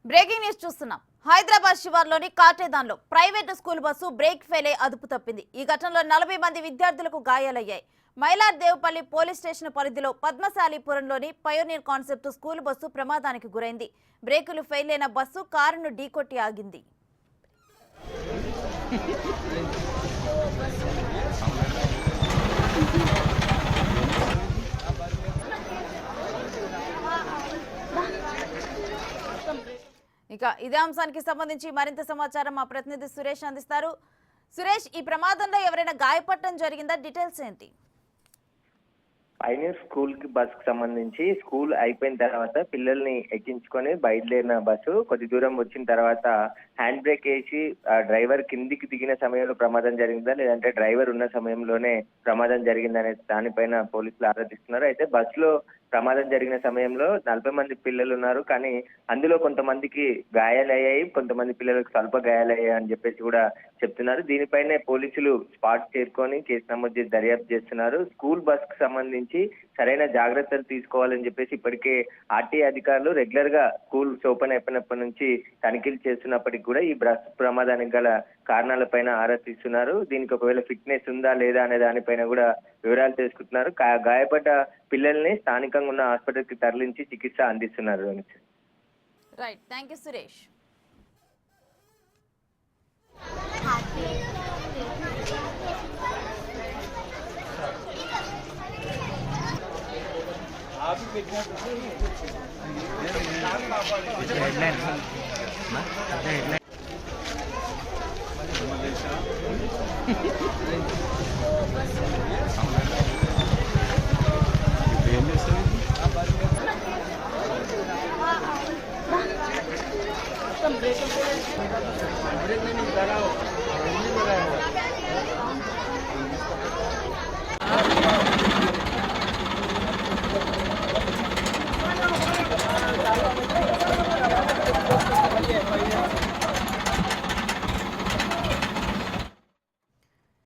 Breaking news చూస్తున్నాం. హైదరాబాద్ శివార్లోని కాటేదాన్లో private school bus brake fail అయి అదుపు తప్పింది. ఈ ఘటనలో 40 మంది విద్యార్థులకు గాయాలయ్యాయి. మైలార్దేవపల్లి పోలీస్ స్టేషన్ పరిధిలో పద్మశాలీపురంలోని పయోనీర్ కాన్సెప్ట్ స్కూల్ బస్సు ప్రమాదానికి గురైంది. బ్రేకులు ఫెయిల్ అయిన బస్సు కారును ఢీకొట్టి ఆగింది. ఇక ఇదే అంశానికి సంబంధించి మరింత సమాచారం మా ప్రతినిధి సురేష్ అందిస్తారు. సురేష్, ఈ ప్రమాదంలో ఎవరైనా గాయపడటం జరిగిందా? డీటెయిల్స్ ఏంటి? పైనీర్ స్కూల్ కి బస్ కి సంబంధించి స్కూల్ అయిపోయిన తర్వాత పిల్లల్ని ఎక్కించుకొని బయలుదేరిన బస్సు కొద్ది దూరం వచ్చిన తర్వాత హ్యాండ్ బ్రేక్ వేసి డ్రైవర్ కిందికి దిగిన సమయంలో ప్రమాదం జరిగిందా లేదంటే డ్రైవర్ ఉన్న సమయంలోనే ప్రమాదం జరిగిందనే దానిపైన పోలీసులు ఆరాధిస్తున్నారు. అయితే బస్సులో ప్రమాదం జరిగిన సమయంలో 40 మంది పిల్లలు ఉన్నారు, కానీ అందులో కొంతమందికి గాయాలయ్యాయి, కొంతమంది పిల్లలకు స్వల్ప గాయాలయ్యాయి అని చెప్పేసి కూడా చెప్తున్నారు. దీనిపైనే పోలీసులు స్పాట్ చేరుకొని కేసు నమోదు చేసి దర్యాప్తు చేస్తున్నారు. స్కూల్ బస్ కు సంబంధించి సరైన జాగ్రత్తలు తీసుకోవాలని చెప్పేసి ఇప్పటికే ఆర్టీ అధికారులు రెగ్యులర్ గా స్కూల్స్ ఓపెన్ అయిపోయినప్పటి నుంచి తనిఖీలు చేస్తున్నప్పటికీ కూడా ఈ బస్ ప్రమాదానికి గల కారణాలపైన ఆరా తీస్తున్నారు. దీనికి ఒకవేళ ఫిట్నెస్ ఉందా లేదా అనే దానిపైన కూడా వివరాలు తెలుసుకుంటున్నారు. గాయపడ్డ పిల్లల్ని స్థానికంగా ఉన్న హాస్పిటల్ కి తరలించి చికిత్స అందిస్తున్నారు. Right, thank you Suresh.